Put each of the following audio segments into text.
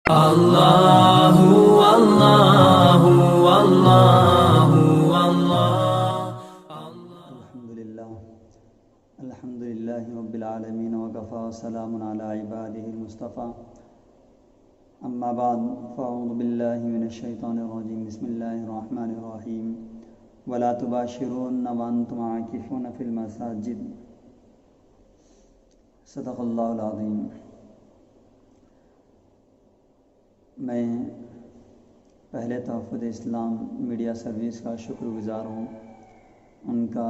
اللہ اللہ اللہ الحمد للہ رب العالمین وکفی وسلام علی عبادہ المصطفیٰ اما بعد فاعوذ باللہ من الشیطان الرجیم بسم اللہ الرحمن الرحیم ولا تباشرون وانتم عاکفون فی المساجد صدق اللہ العظیم۔ میں پہلے تحفظ اسلام میڈیا سروس کا شکر گزار ہوں، ان کا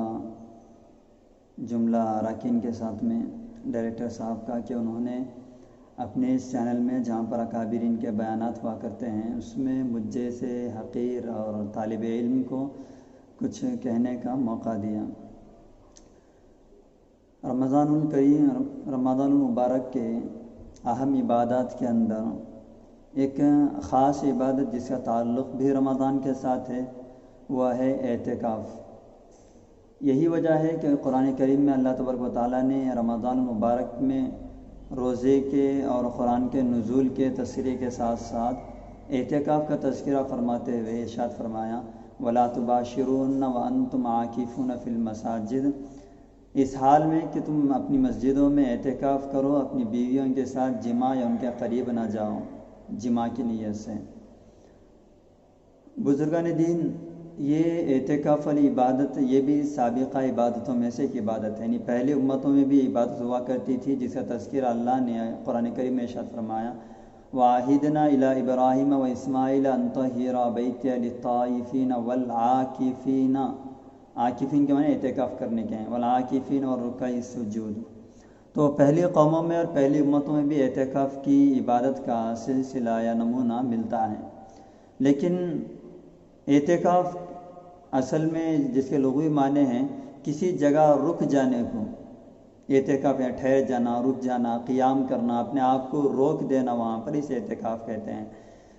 جملہ اراکین کے ساتھ میں ڈائریکٹر صاحب کا کہ انہوں نے اپنے اس چینل میں جہاں پر اکابرین کے بیانات ہوا کرتے ہیں اس میں مجھ جیسے حقیر اور طالب علم کو کچھ کہنے کا موقع دیا۔ رمضان الکریم، رمضان المبارک کے اہم عبادات کے اندر ایک خاص عبادت جس کا تعلق بھی رمضان کے ساتھ ہے وہ ہے اعتکاف۔ یہی وجہ ہے کہ قرآن کریم میں اللہ تبارک و تعالیٰ نے رمضان المبارک میں روزے کے اور قرآن کے نزول کے تذکرے کے ساتھ ساتھ اعتکاف کا تذکرہ فرماتے ہوئے ارشاد فرمایا وَلَا تُبَاشِرُونَ وَأَنْتُمْ عَاكِفُونَ فِي الْمَسَاجِدِ، اس حال میں کہ تم اپنی مسجدوں میں اعتکاف کرو، اپنی بیویوں کے ساتھ جماع یا ان کے قریب نہ جاؤ جماع کی نیت سے۔ بزرگان دین یہ اعتکاف والی عبادت یہ بھی سابقہ عبادتوں میں سے ایک عبادت ہے، یعنی پہلے امتوں میں بھی عبادت ہوا کرتی تھی جس کا تذکرہ اللہ نے قرآن کریم میں ارشاد فرمایا وَعَاهِدْنَا إِلَىٰ إِبْرَاهِيمَ وَإِسْمَاعِيلَ أَن طَهِّرَ بَيْتِيَ لِلطَّائِفِينَ وَالْعَاكِفِينَ، عاکفین کے معنی اعتکاف کرنے کے ہیں، وَالْعَاكِفِينَ وَالرُّكَّعِ السُّجُودِ۔ تو پہلی قوموں میں اور پہلی امتوں میں بھی اعتکاف کی عبادت کا سلسلہ یا نمونہ ملتا ہے، لیکن اعتکاف اصل میں جس کے لغوی معنی ہیں کسی جگہ رک جانے کو، اعتکاف یا ٹھہر جانا، رک جانا، قیام کرنا، اپنے آپ کو روک دینا، وہاں پر اسے اعتکاف کہتے ہیں۔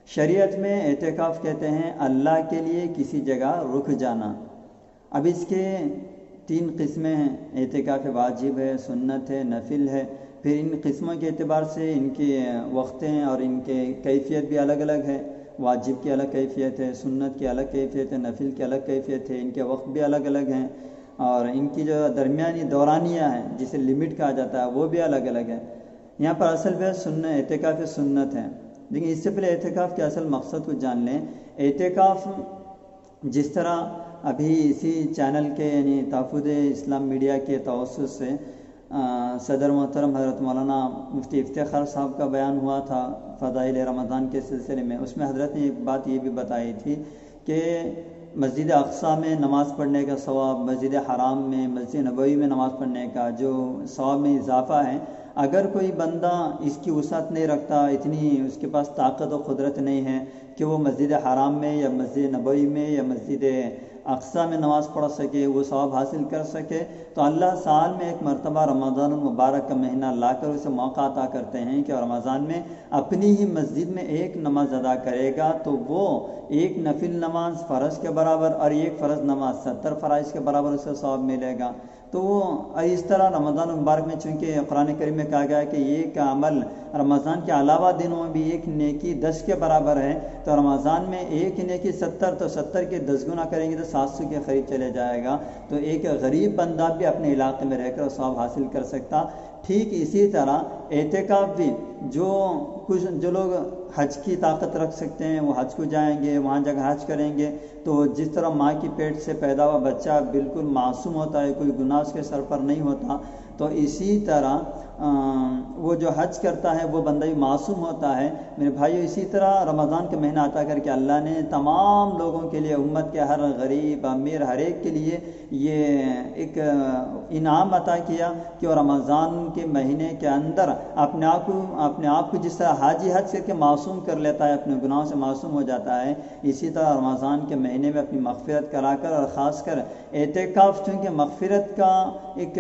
شریعت میں اعتکاف کہتے ہیں اللہ کے لیے کسی جگہ رک جانا۔ اب اس کے تین قسمیں ہیں، اعتکاف واجب ہے، سنت ہے، نفل ہے۔ پھر ان قسموں کے اعتبار سے ان کے وقتیں اور ان کے کیفیت بھی الگ الگ ہے۔ واجب کی الگ کیفیت ہے، سنت کی الگ کیفیت ہے، نفل کی الگ کیفیت ہے، ان کے وقت بھی الگ الگ ہیں، اور ان کی جو درمیانی دورانیہ ہیں جسے لمٹ کہا جاتا ہے وہ بھی الگ الگ ہے۔ یہاں پر اصل میں اعتکاف سنت ہے، لیکن اس سے پہلے اعتکاف کے اصل مقصد کو جان لیں۔ اعتکاف جس طرح ابھی اسی چینل کے یعنی تحفظ اسلام میڈیا کے توسط سے صدر محترم حضرت مولانا مفتی افتخار صاحب کا بیان ہوا تھا فضائل رمضان کے سلسلے میں، اس میں حضرت نے ایک بات یہ بھی بتائی تھی کہ مسجد اقصیٰ میں نماز پڑھنے کا ثواب، مسجد حرام میں، مسجد نبوی میں نماز پڑھنے کا جو ثواب میں اضافہ ہے، اگر کوئی بندہ اس کی وسعت نہیں رکھتا، اتنی اس کے پاس طاقت و قدرت نہیں ہے کہ وہ مسجد حرام میں یا مسجد نبوی میں یا مسجد اقصیٰ میں نماز پڑھ سکے، وہ ثواب حاصل کر سکے، تو اللہ سال میں ایک مرتبہ رمضان المبارک کا مہینہ لا کر اسے موقع عطا کرتے ہیں کہ رمضان میں اپنی ہی مسجد میں ایک نماز ادا کرے گا تو وہ ایک نفل نماز فرض کے برابر اور ایک فرض نماز 70 فرائض کے برابر اسے ثواب ملے گا۔ تو وہ اس طرح رمضان المبارک میں چونکہ قرآن کریم میں کہا گیا ہے کہ یہ کا عمل رمضان کے علاوہ دنوں میں بھی ایک نیکی 10 کے برابر ہے، تو رمضان میں ایک نیکی 70، تو 70 کے 10 گنا کریں گے تو 700 کے قریب چلے جائے گا، تو ایک غریب بندہ بھی اپنے علاقے میں رہ کر ثواب حاصل کر سکتا۔ ٹھیک اسی طرح اعتکاف بھی جو لوگ حج کی طاقت رکھ سکتے ہیں وہ حج کو جائیں گے، وہاں جگہ حج کریں گے، تو جس طرح ماں کی پیٹ سے پیدا ہوا بچہ بالکل معصوم ہوتا ہے، کوئی گناہ اس کے سر پر نہیں ہوتا، تو اسی طرح وہ جو حج کرتا ہے وہ بندہ بھی معصوم ہوتا ہے۔ میرے بھائیو، اسی طرح رمضان کے مہینہ عطا کر کے اللہ نے تمام لوگوں کے لیے، امت کے ہر غریب امیر ہر ایک کے لیے یہ ایک انعام عطا کیا کہ وہ رمضان کے مہینے کے اندر اپنے آپ کو جس طرح حاجی حج کر کے معصوم کر لیتا ہے، اپنے گناہوں سے معصوم ہو جاتا ہے، اسی طرح رمضان کے مہینے میں اپنی مغفرت کرا کر، اور خاص کر اعتکاف چونکہ مغفرت کا ایک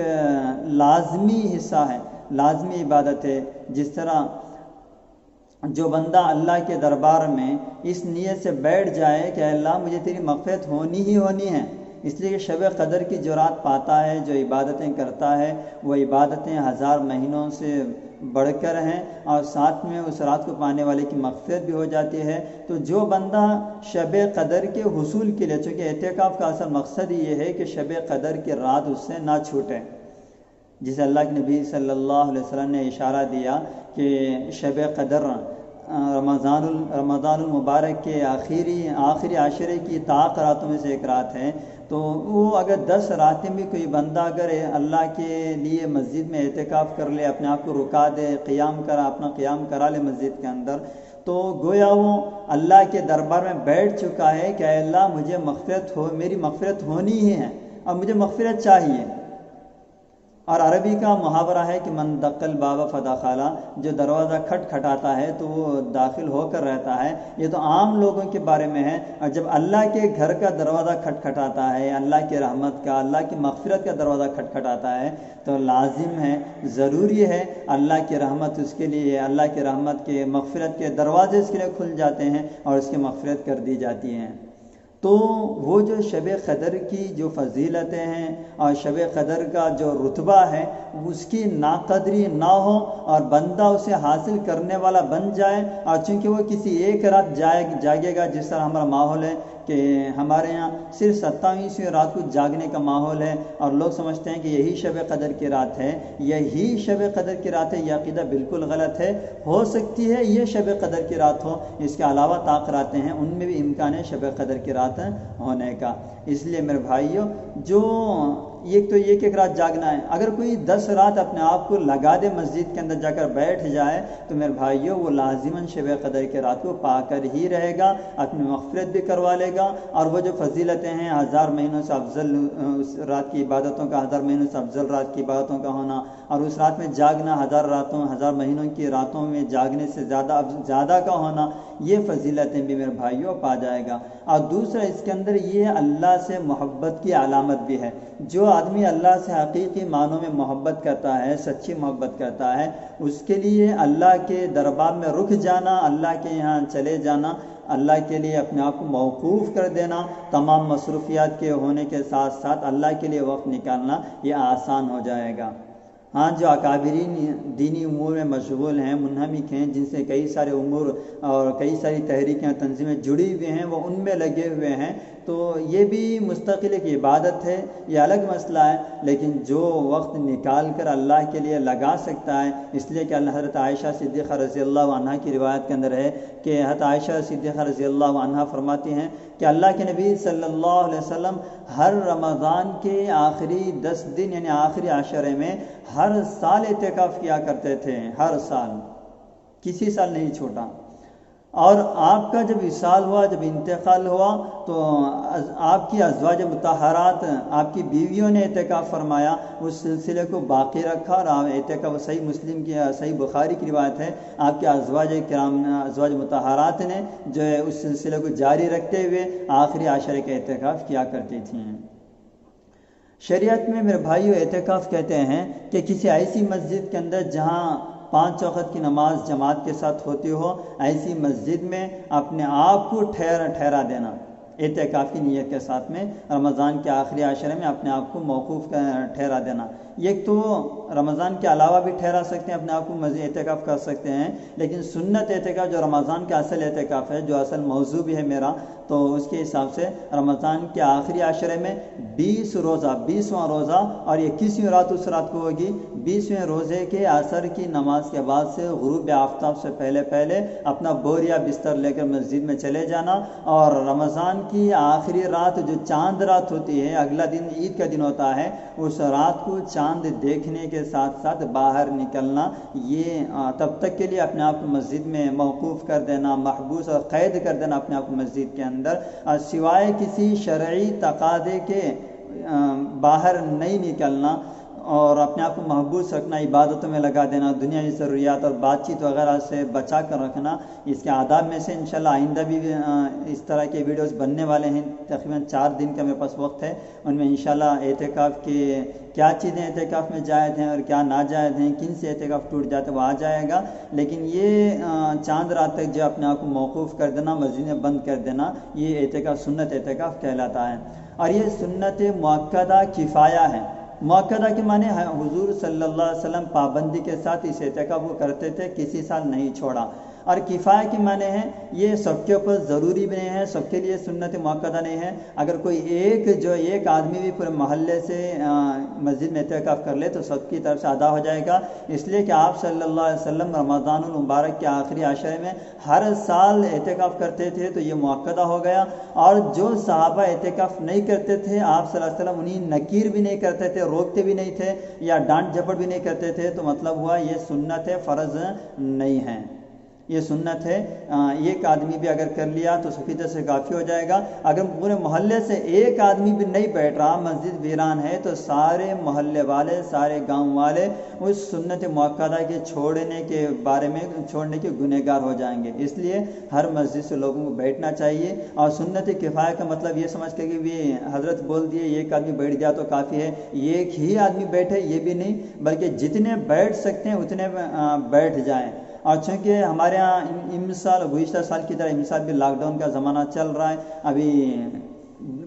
لازمی حصہ ہے، لازمی عبادت ہے، جس طرح جو بندہ اللہ کے دربار میں اس نیت سے بیٹھ جائے کہ اللہ مجھے تیری مغفرت ہونی ہی ہونی ہے، اس لیے کہ شب قدر کی جو رات پاتا ہے، جو عبادتیں کرتا ہے، وہ عبادتیں 1000 مہینوں سے بڑھ کر ہیں اور ساتھ میں اس رات کو پانے والے کی مغفرت بھی ہو جاتی ہے۔ تو جو بندہ شب قدر کے حصول کے لیے، چونکہ اعتکاف کا اصل مقصد یہ ہے کہ شب قدر کی رات اس سے نہ چھوٹے، جسے اللہ کے نبی صلی اللہ علیہ وسلم نے اشارہ دیا کہ شب قدر رمضان المبارک کے آخری عشرے کی طاق راتوں میں سے ایک رات ہے۔ تو وہ اگر 10 راتیں بھی کوئی بندہ اگر اللہ کے لیے مسجد میں اعتکاف کر لے، اپنے آپ کو رکا دے، اپنا قیام کرا لے مسجد کے اندر، تو گویا وہ اللہ کے دربار میں بیٹھ چکا ہے کہ اے اللہ مجھے میری مغفرت ہونی ہی ہے اور مجھے مغفرت چاہیے۔ اور عربی کا محاورہ ہے کہ من دق الباب فدخل، جو دروازہ کھٹکھٹاتا ہے تو وہ داخل ہو کر رہتا ہے۔ یہ تو عام لوگوں کے بارے میں ہے، اور جب اللہ کے گھر کا دروازہ کھٹکھٹاتا ہے، اللہ کی رحمت کا، اللہ کی مغفرت کا دروازہ کھٹکھٹاتا ہے، تو لازم ہے، ضروری ہے، اللہ کی رحمت اس کے لیے، اللہ کی رحمت کے مغفرت کے دروازے اس کے لیے کھل جاتے ہیں اور اس کی مغفرت کر دی جاتی ہیں۔ تو وہ جو شب قدر کی جو فضیلتیں ہیں اور شب قدر کا جو رتبہ ہے، اس کی ناقدری نہ ہو اور بندہ اسے حاصل کرنے والا بن جائے۔ اور چونکہ وہ کسی ایک رات جاگے گا، جس طرح ہمارا ماحول ہے کہ ہمارے یہاں صرف 27ویں رات کو جاگنے کا ماحول ہے، اور لوگ سمجھتے ہیں کہ یہی شب قدر کی رات ہے، یہی شب قدر کی رات ہے۔ یہ عقیدہ بالکل غلط ہے۔ ہو سکتی ہے یہ شب قدر کی رات ہو، اس کے علاوہ طاق راتیں ہیں، ان میں بھی امکان ہے شب قدر کی رات ہونے کا۔ اس لیے میرے بھائیوں، جو ایک رات جاگنا ہے، اگر کوئی 10 رات اپنے آپ کو لگا دے مسجد کے اندر جا کر بیٹھ جائے، تو میرے بھائیوں وہ لازماً شب قدر کی رات کو پا کر ہی رہے گا، اپنی مغفرت بھی کروا لے گا۔ اور وہ جو فضیلتیں ہیں، 1000 مہینوں سے افضل اس رات کی عبادتوں کا، 1000 مہینوں سے افضل رات کی عبادتوں کا ہونا، اور اس رات میں جاگنا 1000 مہینوں کی راتوں میں جاگنے سے زیادہ کا ہونا، یہ فضیلتیں بھی میرے بھائیوں پا جائے گا۔ اور دوسرا اس کے اندر یہ اللہ سے محبت کی علامت بھی ہے۔ جو آدمی اللہ سے حقیقی معنوں میں محبت کرتا ہے، سچی محبت کرتا ہے، اس کے لیے اللہ کے دربار میں رک جانا، اللہ کے یہاں چلے جانا، اللہ کے لیے اپنے آپ کو موقوف کر دینا، تمام مصروفیات کے ہونے کے ساتھ ساتھ اللہ کے لیے وقت نکالنا، یہ آسان ہو جائے گا۔ ہاں، جو اکابرین دینی امور میں مشغول ہیں، منہمک ہیں، جن سے کئی سارے امور اور کئی ساری تحریکیں تنظیمیں جڑی ہوئی ہیں، وہ ان میں لگے ہوئے ہیں، تو یہ بھی مستقل ایک عبادت ہے، یہ الگ مسئلہ ہے۔ لیکن جو وقت نکال کر اللہ کے لیے لگا سکتا ہے، اس لیے کہ حضرت عائشہ صدیقہ رضی اللہ عنہا کی روایت کے اندر ہے کہ حضرت عائشہ صدیقہ رضی اللہ عنہا فرماتی ہیں کہ اللہ کے نبی صلی اللہ علیہ وسلم ہر رمضان کے آخری 10 دن یعنی آخری عشرے میں ہر سال اعتکاف کیا کرتے تھے، ہر سال، کسی سال نہیں چھوٹا۔ اور آپ کا جب وصال ہوا، جب انتقال ہوا، تو آپ کی ازواج مطہرات، آپ کی بیویوں نے اعتکاف فرمایا، اس سلسلے کو باقی رکھا، اور اعتکاف صحیح مسلم کی، صحیح بخاری کی روایت ہے، آپ کے ازواج مطہرات نے جو ہے اس سلسلے کو جاری رکھتے ہوئے آخری عشرے کا اعتکاف کیا کرتی تھیں۔ شریعت میں میرے بھائیو اعتکاف کہتے ہیں کہ کسی ایسی مسجد کے اندر جہاں 5 وقت کی نماز جماعت کے ساتھ ہوتی ہو، ایسی مسجد میں اپنے آپ کو ٹھہرا دینا، اعتکاف کی نیت کے ساتھ میں رمضان کے آخری عشرے میں اپنے آپ کو موقوف ٹھہرا دینا۔ ایک تو رمضان کے علاوہ بھی ٹھہرا سکتے ہیں، اپنے آپ کو اعتکاف کر سکتے ہیں، لیکن سنت اعتکاف جو رمضان کا اصل اعتکاف ہے، جو اصل موضوع بھی ہے میرا، تو اس کے حساب سے رمضان کے آخری عشرے میں 20واں روزہ، اور 21ویں رات اس رات کو ہوگی، 20ویں روزے کے عصر کی نماز کے بعد سے غروب آفتاب سے پہلے اپنا بور یا بستر لے کر مسجد میں چلے جانا، اور رمضان کی آخری رات جو چاند رات ہوتی ہے، اگلا دن عید کا دن ہوتا ہے، اس رات کو چاند دیکھنے کے ساتھ ساتھ باہر نکلنا، یہ تب تک کے لیے اپنے آپ کو مسجد میں موقوف کر دینا، محبوس اور قید کر دینا اپنے آپ کو مسجد کے اندر، سوائے کسی شرعی تقاضے کے باہر نہیں نکلنا، اور اپنے آپ کو محبوس رکھنا، عبادتوں میں لگا دینا، دنیاوی ضروریات اور بات چیت وغیرہ سے بچا کر رکھنا۔ اس کے آداب میں سے انشاءاللہ آئندہ بھی اس طرح کے ویڈیوز بننے والے ہیں، تقریباً 4 دن کا میرے پاس وقت ہے، ان میں انشاءاللہ اعتکاف کے کیا چیزیں اعتکاف میں جائز ہیں اور کیا ناجائز ہیں، کن سے اعتکاف ٹوٹ جاتے وہ آ جائے گا۔ لیکن یہ چاند رات تک جو اپنے آپ کو موقوف کر دینا، مسجد میں بند کر دینا، یہ اعتکاف سنت اعتکاف کہلاتا ہے، اور یہ سنت مؤکدہ کفایہ ہے۔ مؤکدہ کے معنی حضور صلی اللہ علیہ وسلم پابندی کے ساتھ اس اعتکاف کو کرتے تھے، کسی سال نہیں چھوڑا۔ اور کفایہ کے معنی ہیں یہ سب کے اوپر ضروری بھی نہیں ہے، سب کے لیے سنت مؤکدہ نہیں ہے۔ اگر کوئی ایک آدمی بھی پورے محلے سے مسجد میں اعتکاف کر لے تو سب کی طرف سے ادا ہو جائے گا، اس لیے کہ آپ صلی اللہ علیہ وسلم رمضان المبارک کے آخری عشرے میں ہر سال اعتکاف کرتے تھے، تو یہ مؤکدہ ہو گیا۔ اور جو صحابہ اعتکاف نہیں کرتے تھے آپ صلی اللہ علیہ وسلم انہیں نکیر بھی نہیں کرتے تھے، روکتے بھی نہیں تھے یا ڈانٹ جھپٹ بھی نہیں کرتے تھے، تو مطلب ہوا یہ سنت ہے، فرض نہیں ہے، یہ سنت ہے۔ ایک آدمی بھی اگر کر لیا تو سفیدہ سے کافی ہو جائے گا۔ اگر پورے محلے سے ایک آدمی بھی نہیں بیٹھ رہا، مسجد ویران ہے، تو سارے محلے والے، سارے گاؤں والے اس سنت مؤکدہ کے چھوڑنے کے گنہگار ہو جائیں گے۔ اس لیے ہر مسجد سے لوگوں کو بیٹھنا چاہیے۔ اور سنت کفایہ کا مطلب یہ سمجھ کے کہ بھی حضرت بول دیے ایک آدمی بیٹھ گیا تو کافی ہے، ایک ہی آدمی بیٹھے یہ بھی نہیں، بلکہ جتنے بیٹھ سکتے ہیں اتنے بیٹھ جائیں۔ اور چونکہ ہمارے ہاں امسال گزشتہ سال کی طرح امسال بھی لاک ڈاؤن کا زمانہ چل رہا ہے۔ ابھی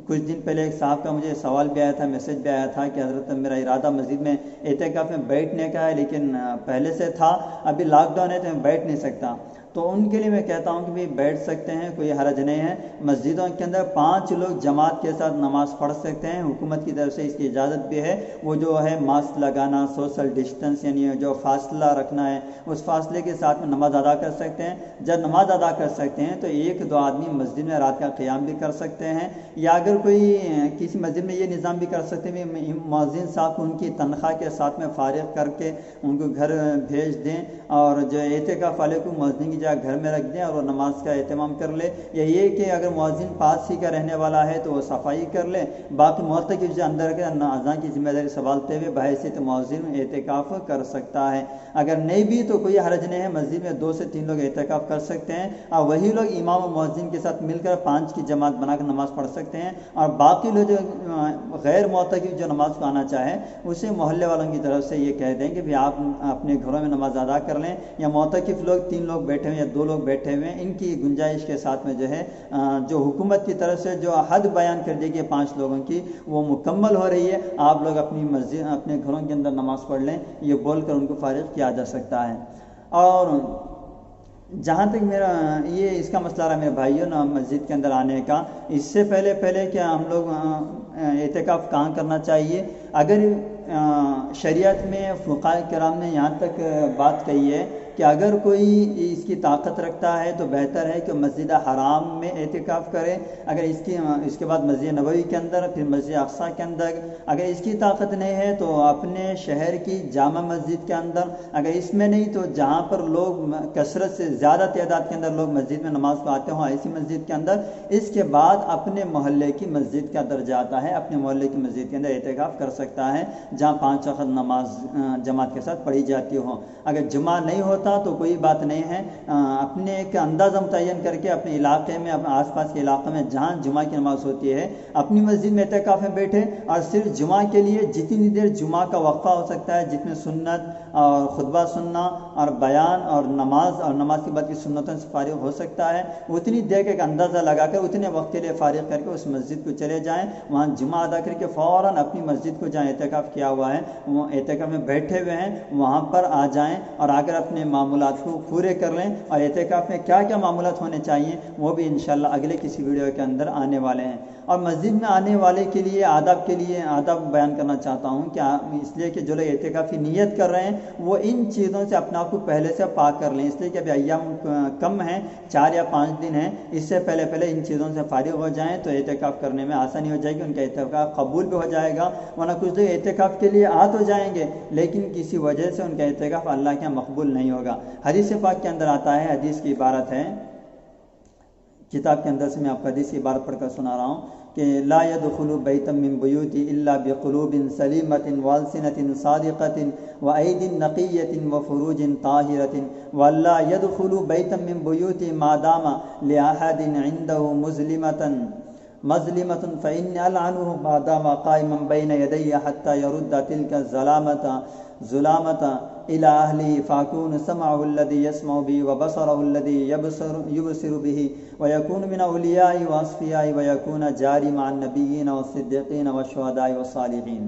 کچھ دن پہلے ایک صاحب کا مجھے سوال بھی آیا تھا، میسیج بھی آیا تھا کہ حضرت میرا ارادہ مسجد میں اعتکاف میں بیٹھنے کا ہے، لیکن پہلے سے تھا، ابھی لاک ڈاؤن ہے تو میں بیٹھ نہیں سکتا۔ تو ان کے لیے میں کہتا ہوں کہ بھی بیٹھ سکتے ہیں، کوئی حرج نہیں ہے۔ مسجدوں کے اندر 5 لوگ جماعت کے ساتھ نماز پڑھ سکتے ہیں، حکومت کی طرف سے اس کی اجازت بھی ہے۔ وہ جو ہے ماسک لگانا، سوشل ڈسٹنس یعنی جو فاصلہ رکھنا ہے، اس فاصلے کے ساتھ میں نماز ادا کر سکتے ہیں۔ جب نماز ادا کر سکتے ہیں تو 1-2 آدمی مسجد میں رات کا قیام بھی کر سکتے ہیں، یا اگر کوئی کسی مسجد میں یہ نظام بھی کر سکتے ہیں مؤذن صاحب کو ان کی تنخواہ کے ساتھ میں فارغ کر کے ان کو گھر بھیج دیں، اور جو اعتکاف والے کو مؤذن کی جگہ گھر میں رکھ دیں اور وہ نماز کا اہتمام کر لے، یا یہ کہ اگر مؤذن پاس ہی کا رہنے والا ہے تو وہ صفائی کر لے، باقی معتکف جو اندر کے اذان کی ذمہ داری سنبھالتے ہوئے بحیثیت مؤذن اعتکاف کر سکتا ہے۔ اگر نہیں بھی تو کوئی حرج نہیں ہے، مسجد میں 2 سے 3 لوگ اعتکاف کر سکتے ہیں، اور وہی لوگ امام و مؤذن کے ساتھ مل کر 5 کی جماعت بنا کر نماز پڑھ سکتے ہیں، اور باقی لوگ جو غیر معتکف جو نماز کو آنا چاہیں اسے محلے والوں کی طرف سے یہ کہہ دیں کہ بھی آپ اپنے گھروں میں نماز ادا کر لیں، یا معتکف لوگ 3 لوگ بیٹھے ہوئے یا 2 لوگ بیٹھے ہوئے ہیں، ان کی گنجائش کے ساتھ میں جو ہے جو حکومت کی طرف سے جو حد بیان کر دی گئی 5 لوگوں کی وہ مکمل ہو رہی ہے، آپ لوگ اپنی مسجد اپنے گھروں کے اندر نماز پڑھ لیں، یہ بول کر ان کو فارغ کیا جا سکتا ہے۔ اور جہاں تک میرا یہ اس کا مسئلہ رہا میرے بھائیوں نا مسجد کے اندر آنے کا، اس سے پہلے کیا ہم لوگ اعتکاف کہاں کرنا چاہیے؟ اگر شریعت میں فقہاء کرام نے یہاں تک بات کہی ہے کہ اگر کوئی اس کی طاقت رکھتا ہے تو بہتر ہے کہ مسجد حرام میں اعتکاف کرے، اگر اس کے بعد مسجد نبوی کے اندر، پھر مسجد اقصیٰ کے اندر، اگر اس کی طاقت نہیں ہے تو اپنے شہر کی جامع مسجد کے اندر، اگر اس میں نہیں تو جہاں پر لوگ کثرت سے زیادہ تعداد کے اندر لوگ مسجد میں نماز کو آتے ہوں ایسی مسجد کے اندر، اس کے بعد اپنے محلے کی مسجد کا درجہ آتا ہے، اپنے محلے کی مسجد کے اندر اعتکاف کر سکتا ہے جہاں 5 وقت نماز جماعت کے ساتھ پڑھی جاتی ہو۔ اگر جمعہ نہیں ہوتا تو کوئی بات نہیں ہے، اپنے ایک اندازہ متعین کر کے اپنے علاقے میں، اپنے آس پاس کے علاقے میں جہاں جمعہ کی نماز ہوتی ہے اپنی مسجد میں اعتکاف میں بیٹھے، اور صرف جمعہ کے لیے جتنی دیر جمعہ کا وقفہ ہو سکتا ہے، جتنے سنت اور خطبہ سننا اور بیان اور نماز کے بعد کی سنتوں سے فارغ ہو سکتا ہے، اتنی دیر کا ایک اندازہ لگا کر اتنے وقت کے لیے فارغ کر کے اس مسجد کو چلے جائیں، وہاں جمعہ ادا کر کے فوراً اپنی مسجد کو جہاں اعتکاف کیا ہوا ہے، وہ اعتکاف میں بیٹھے ہوئے ہیں وہاں پر آ جائیں، اور آ کر اپنے معمولات کو پورے کر لیں۔ اور اعتکاف میں کیا کیا معمولات ہونے چاہیے وہ بھی انشاءاللہ اگلے کسی ویڈیو کے اندر آنے والے ہیں۔ اور مسجد میں آنے والے کے لیے آداب بیان کرنا چاہتا ہوں کہ اس لیے کہ جو لوگ اعتکاف کی نیت کر رہے ہیں وہ ان چیزوں سے اپنے آپ کو پہلے سے پاک کر لیں، اس لیے کہ ابھی ایام کم ہیں، 4 یا 5 دن ہیں، اس سے پہلے ان چیزوں سے فارغ ہو جائیں تو اعتکاف کرنے میں آسانی ہو جائے گی، ان کا اعتکاف قبول بھی ہو جائے گا۔ ورنہ کچھ لوگ اعتکاف کے لیے آ تو جائیں گے لیکن کسی وجہ سے ان کا اعتکاف اللہ کے یہاں مقبول نہیں ہوگا۔ حدیث پاک کے اندر آتا ہے، حدیث کی عبارت ہے، کتاب کے اندر سے میں آپ کو حدیث کی عبارت پڑھ کر سنا رہا ہوں کہ لا يدخل بیتا من بیوت الا بقلوب سلیمۃ والسنۃ صادقۃ واید نقیۃ وفروج طاہرۃ ولا يدخل بیتا من بیوت ما دام لاحد عنده مظلمة فإني ألعنه ما دام قائما بين يدي حتى يرد تلك الظلامة إلى أهله فأكون سمعه الذي يسمع به وبصره الذي يبصر به ويكون من أولياء وأصفياء ويكون جاري مع النبيين والصديقين والشهداء والصالحين۔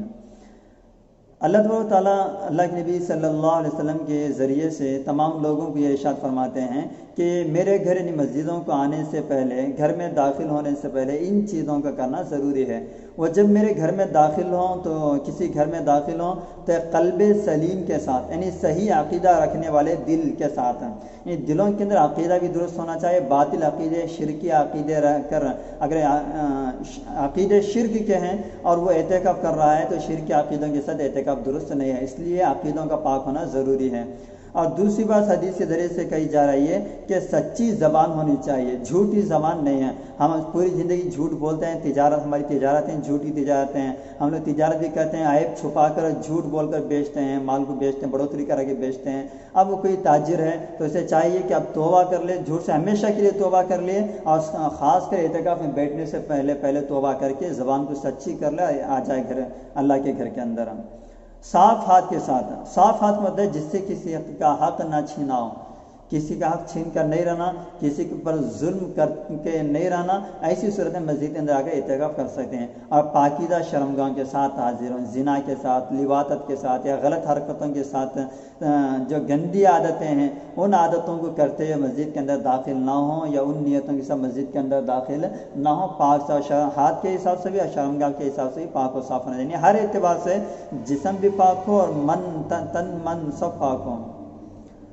اللہ تعالیٰ اللہ کے نبی صلی اللہ علیہ وسلم کے ذریعے سے تمام لوگوں کو یہ ارشاد فرماتے ہیں کہ میرے گھر یعنی مسجدوں کو آنے سے پہلے، گھر میں داخل ہونے سے پہلے ان چیزوں کا کرنا ضروری ہے۔ وہ جب میرے گھر میں داخل ہوں تو کسی گھر میں داخل ہوں تو قلب سلیم کے ساتھ، یعنی صحیح عقیدہ رکھنے والے دل کے ساتھ، یعنی دلوں کے اندر عقیدہ بھی درست ہونا چاہیے۔ باطل عقیدے، شرکی عقیدے رہ کر اگر عقیدے شرک کے ہیں اور وہ اعتکاف کر رہا ہے تو شرکی عقیدوں کے ساتھ اعتکاف درست نہیں ہے، اس لیے عقیدوں کا پاک ہونا ضروری ہے۔ اور دوسری بات حدیث کے ذریعے سے کہی جا رہی ہے کہ سچی زبان ہونی چاہیے، جھوٹی زبان نہیں ہے۔ ہم پوری زندگی جھوٹ بولتے ہیں، تجارت ہماری تجارتیں جھوٹی تجارتیں ہیں، ہم لوگ تجارت بھی کرتے ہیں، عیب چھپا کر جھوٹ بول کر بیچتے ہیں، مال کو بیچتے ہیں، بڑھوتری کر کے بیچتے ہیں۔ اب وہ کوئی تاجر ہے تو اسے چاہیے کہ اب توبہ کر لے، جھوٹ سے ہمیشہ کے لیے توبہ کر لے، اور خاص کر اعتکاف میں بیٹھنے سے پہلے توبہ کر کے زبان کو سچی کر لے، آ جائے گھر اللہ کے گھر کے اندر۔ صاف ہاتھ کے ساتھ، صاف ہاتھ مطلب جس سے کسی کا حق نہ چھینا ہو، کسی کا حق چھین کر نہیں رہنا، کسی کے اوپر ظلم کر کے نہیں رہنا، ایسی صورت میں مسجد کے اندر آ کر اعتکاف کر سکتے ہیں۔ اور پاکیزہ شرمگاہوں کے ساتھ حاضر ہوں، زنا کے ساتھ، لواطت کے ساتھ یا غلط حرکتوں کے ساتھ، جو گندی عادتیں ہیں ان عادتوں کو کرتے ہوئے مسجد کے اندر داخل نہ ہوں، یا ان نیتوں کے ساتھ مسجد کے اندر داخل نہ ہوں۔ پاک ہاتھ کے حساب سے بھی اور شرمگاہ کے حساب سے بھی پاک و صاف ہونا چاہیے، ہر اعتبار سے جسم بھی پاک ہو اور تن من سب پاک ہو۔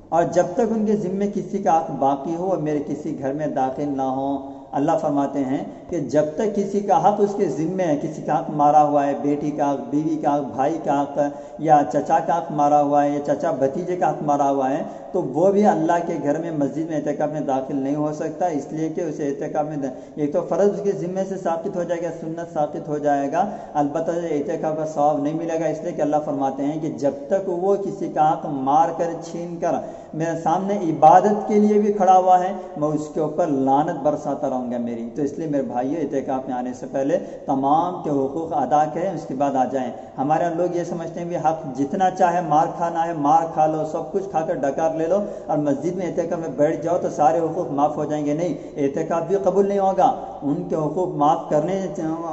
اور جب تک ان کے ذمے کسی کا حق باقی ہو اور میرے کسی گھر میں داخل نہ ہو، اللہ فرماتے ہیں کہ جب تک کسی کا حق اس کے ذمے ہے، کسی کا حق مارا ہوا ہے، بیٹی کا حق، بیوی کا حق، بھائی کا حق، یا چچا کا حق مارا ہوا ہے، یا چچا بھتیجے کا حق مارا ہوا ہے، تو وہ بھی اللہ کے گھر میں مسجد میں اعتکاف میں داخل نہیں ہو سکتا، اس لیے کہ اسے اعتکاف میں ایک تو فرض اس کے ذمے سے ساقط ہو جائے گا، سنت ساقط ہو جائے گا، البتہ اعتکاف کا ثواب نہیں ملے گا، اس لیے کہ اللہ فرماتے ہیں کہ جب تک وہ کسی کا حق مار کر چھین کر میرے سامنے عبادت کے لیے بھی کھڑا ہوا ہے، میں اس کے اوپر لعنت برساتا رہوں گا میری۔ تو اس لیے میرے بھائیو، اعتکاف میں آنے سے پہلے تمام کے حقوق ادا کریں، اس کے بعد آ جائیں۔ ہمارے لوگ یہ سمجھتے ہیں کہ حق جتنا چاہے مار کھانا ہے مار کھا لو، سب کچھ کھا کر ڈکار لے لو اور مسجد میں اعتکاف میں بیٹھ جاؤ تو سارے حقوق معاف ہو جائیں گے۔ نہیں، اعتکاف بھی قبول نہیں ہوگا، ان کے حقوق معاف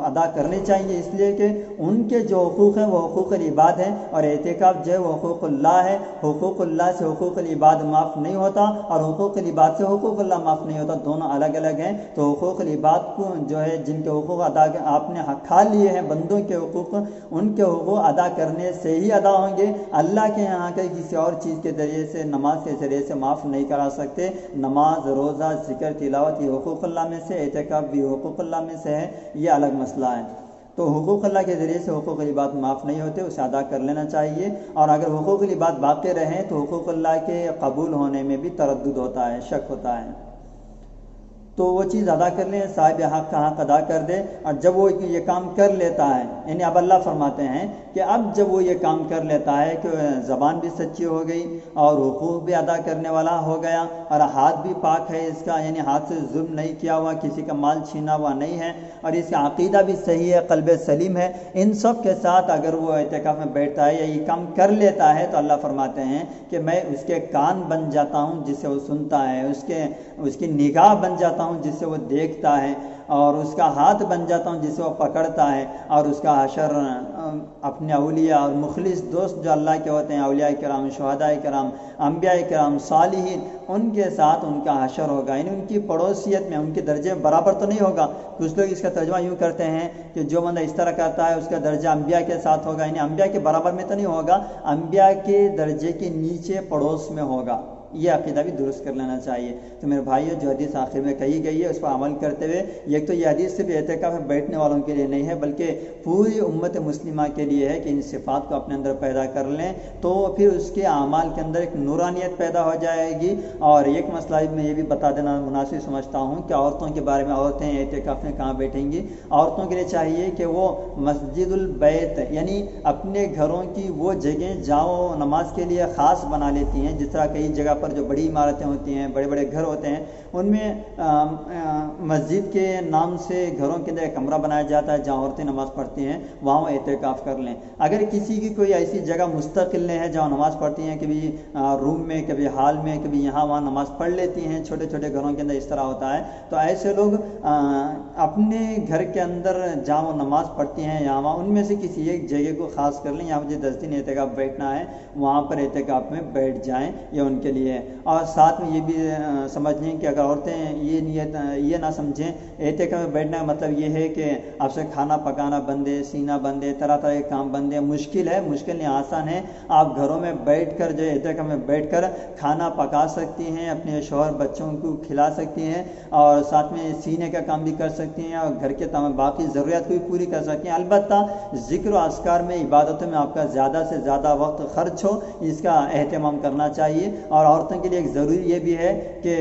ادا کرنے چاہیے، اس لیے کہ ان کے جو حقوق ہیں وہ حقوق العباد ہیں، اور اعتکاف جو ہے وہ حقوق اللہ ہے۔ حقوق اللہ سے حقوق العباد معاف نہیں ہوتا، اور حقوق العباد سے حقوق اللہ معاف نہیں ہوتا، دونوں الگ الگ ہیں۔ تو حقوق العباد کو جو ہے جن کے حقوق ادا آپ نے کھا لیے ہیں، بندوں کے حقوق، ان کے حقوق ادا کرنے سے ہی ادا ہوں گے، اللہ کے یہاں کے کسی اور چیز کے ذریعے سے، نماز کے ذریعے سے معاف نہیں کرا سکتے۔ نماز، روزہ، ذکر، تلاوت یہ حقوق اللہ میں سے، اعتکاف بھی حقوق اللہ میں سے ہے، یہ الگ مسئلہ ہے۔ تو حقوق اللہ کے ذریعے سے حقوق العباد معاف نہیں ہوتے، اسے ادا کر لینا چاہیے، اور اگر حقوق العباد باقی رہیں تو حقوق اللہ کے قبول ہونے میں بھی تردد ہوتا ہے، شک ہوتا ہے۔ تو وہ چیز ادا کر لیں، صاحب حق کا حق ادا کر دے، اور جب وہ یہ کام کر لیتا ہے، یعنی اب اللہ فرماتے ہیں کہ اب جب وہ یہ کام کر لیتا ہے کہ زبان بھی سچی ہو گئی اور حقوق بھی ادا کرنے والا ہو گیا، اور ہاتھ بھی پاک ہے اس کا، یعنی ہاتھ سے ظلم نہیں کیا ہوا، کسی کا مال چھینا ہوا نہیں ہے، اور اس کا عقیدہ بھی صحیح ہے، قلب سلیم ہے، ان سب کے ساتھ اگر وہ اعتکاف میں بیٹھتا ہے یا یہ کام کر لیتا ہے تو اللہ فرماتے ہیں کہ میں اس کے کان بن جاتا ہوں جس سے وہ سنتا ہے، اس کی نگاہ بن جاتا ہوں جس سے وہ دیکھتا ہے، اور اس کا ہاتھ بن جاتا ہوں جس سے وہ پکڑتا ہے، اور اس کا حشر اپنے اولیاء اور مخلص دوست جو اللہ کے ہوتے ہیں، اولیاء کرام، شہداء کرام، انبیاء کرام، صالحین، ان کے ساتھ ان کا حشر ہوگا، یعنی ان کی پڑوسیت میں، ان کے درجے برابر تو نہیں ہوگا۔ کچھ لوگ اس کا ترجمہ یوں کرتے ہیں کہ جو بندہ اس طرح کرتا ہے اس کا درجہ انبیاء کے ساتھ ہوگا، یعنی انبیاء کے برابر میں تو نہیں ہوگا، انبیاء کے درجے کے نیچے پڑوس میں ہوگا۔ یہ عقیدہ بھی درست کر لینا چاہیے۔ تو میرے بھائیو، جو حدیث آخر میں کہی گئی ہے اس پر عمل کرتے ہوئے، ایک تو یہ حدیث صرف اعتکاف میں بیٹھنے والوں کے لیے نہیں ہے بلکہ پوری امت مسلمہ کے لیے ہے کہ ان صفات کو اپنے اندر پیدا کر لیں، تو پھر اس کے اعمال کے اندر ایک نورانیت پیدا ہو جائے گی۔ اور ایک مسئلہ میں یہ بھی بتا دینا مناسب سمجھتا ہوں کہ عورتوں کے بارے میں، عورتیں اعتکاف میں کہاں بیٹھیں گی؟ عورتوں کے لیے چاہیے کہ وہ مسجد البیت، یعنی اپنے گھروں کی وہ جگہیں جہاں نماز کے لیے خاص بنا لیتی ہیں، جس طرح کئی جگہ پر جو بڑی عمارتیں ہوتی ہیں، بڑے بڑے گھر ہوتے ہیں، ان میں مسجد کے نام سے گھروں کے اندر ایک کمرہ بنایا جاتا ہے جہاں عورتیں نماز پڑھتی ہیں، وہاں وہ اعتکاف کر لیں۔ اگر کسی کی کوئی ایسی جگہ مستقل نہیں ہے جہاں نماز پڑھتی ہیں، کبھی روم میں، کبھی ہال میں، کبھی یہاں وہاں نماز پڑھ لیتی ہیں، چھوٹے چھوٹے گھروں کے اندر اس طرح ہوتا ہے، تو ایسے لوگ اپنے گھر کے اندر جہاں وہ نماز پڑھتی ہیں یہاں وہاں ان میں سے کسی ایک جگہ کو خاص کر لیں، یہاں مجھے 10 دن اعتکاف بیٹھنا ہے، وہاں پر اعتکاف میں بیٹھ جائیں، یہ ان کے لیے۔ اور ساتھ میں یہ بھی سمجھ لیں کہ اگر عورتیں یہ نہ سمجھیں اعتکاف میں بیٹھنا کا مطلب یہ ہے کہ آپ سے کھانا پکانا بند ہے، سینا بند ہے، طرح طرح کے کام بند ہے، مشکل نہیں، آسان ہے، آپ گھروں میں بیٹھ کر جو اعتکاف میں بیٹھ کر کھانا پکا سکتی ہیں، اپنے شوہر بچوں کو کھلا سکتی ہیں، اور ساتھ میں سینے کا کام بھی کر سکتی ہیں، اور گھر کے تمام باقی ضروریات کو بھی پوری کر سکتی ہیں۔ البتہ ذکر و اذکار میں، عبادتوں میں آپ کا زیادہ سے زیادہ وقت خرچ ہو، اس کا اہتمام کرنا چاہیے۔ اور عورتوں کے لیے ایک ضروری یہ بھی ہے کہ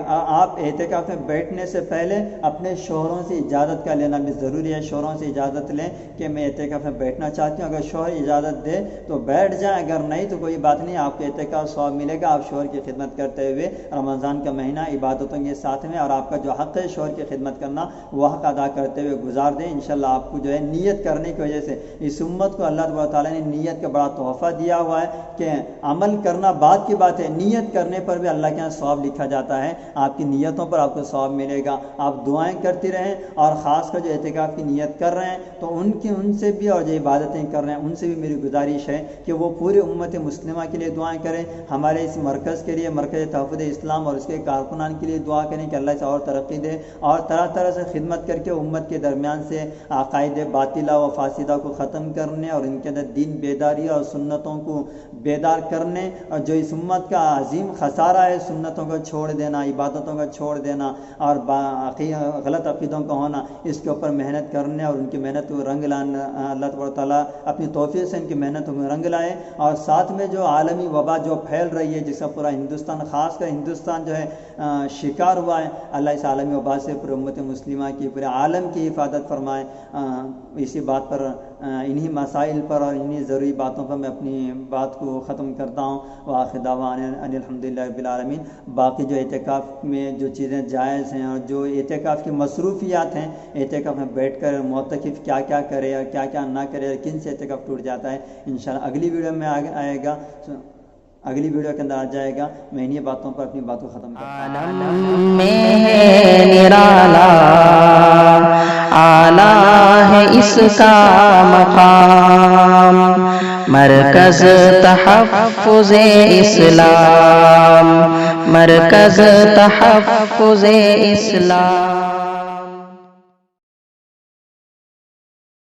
آپ اعتکاف میں بیٹھنے سے پہلے اپنے شوہروں سے اجازت کا لینا بھی ضروری ہے، شوہروں سے اجازت لیں کہ میں اعتکاف میں بیٹھنا چاہتی ہوں، اگر شوہر اجازت دے تو بیٹھ جائیں، اگر نہیں تو کوئی بات نہیں، آپ کو اعتکاف ثواب ملے گا، آپ شوہر کی خدمت کرتے ہوئے رمضان کا مہینہ عبادتوں کے ساتھ میں، اور آپ کا جو حق ہے شوہر کی خدمت کرنا وہ حق ادا کرتے ہوئے گزار دیں۔ انشاءاللہ آپ کو جو ہے نیت کرنے کی وجہ سے اس امت کو اللہ تعالیٰ نے نیت کا بڑا تحفہ دیا ہوا ہے کہ عمل کرنا بعد کی بات ہے، نیت کرنے پر بھی اللہ کے یہاں ثواب لکھا جاتا ہے، آپ کی نیتوں پر آپ کو ثواب ملے گا۔ آپ دعائیں کرتی رہیں، اور خاص کر جو اعتکاف کی نیت کر رہے ہیں تو ان سے بھی، اور جو عبادتیں کر رہے ہیں ان سے بھی میری گزارش ہے کہ وہ پورے امت مسلمہ کے لیے دعائیں کریں، ہمارے اس مرکز کے لیے، مرکز تحفظ اسلام اور اس کے کارکنان کے لیے دعا کریں کہ اللہ اسے اور ترقی دے، اور طرح طرح سے خدمت کر کے امت کے درمیان سے عقائد باطلہ و فاسدہ کو ختم کرنے، اور ان کے اندر دین بیداری اور سنتوں کو بیدار کرنے، اور جو اس امت کا عظیم خسارہ ہے سنتوں کو چھوڑ دینا، عبادتوں کو چھوڑ دینا، اور غلط عقیدوں کا ہونا، اس کے اوپر محنت کرنے، اور ان کی محنت کو رنگ لانا، اللہ تعالیٰ اپنی توفیق سے ان کی محنتوں کو رنگ لائے۔ اور ساتھ میں جو عالمی وبا جو پھیل رہی ہے، جس کا پورا ہندوستان، خاص کر ہندوستان جو ہے شکار ہوا ہے، اللہ اس عالمی وبا سے پورے امت مسلمہ کی، پورے عالم کی حفاظت فرمائے۔ اسی بات پر، انہی مسائل پر اور انہی ضروری باتوں پر میں اپنی بات کو ختم کرتا ہوں۔ وآخر دعوانا ان الحمدللہ رب العالمین۔ باقی جو اعتکاف میں جو چیزیں جائز ہیں، اور جو اعتکاف کی مصروفیات ہیں، اعتکاف میں بیٹھ کر معتکف کیا کیا کرے اور کیا کیا نہ کرے، اور کن سے اعتکاف ٹوٹ جاتا ہے، انشاءاللہ اگلی ویڈیو میں آئے گا، اگلی ویڈیو کے اندر آ جائے گا۔ میں انہی باتوں پر اپنی بات کو ختم کرتا ہوں۔ عالم میں نرالا اعلیٰ ہے اس کا مقام، مرکز تحفظ اسلام، مرکز تحفظ اسلام۔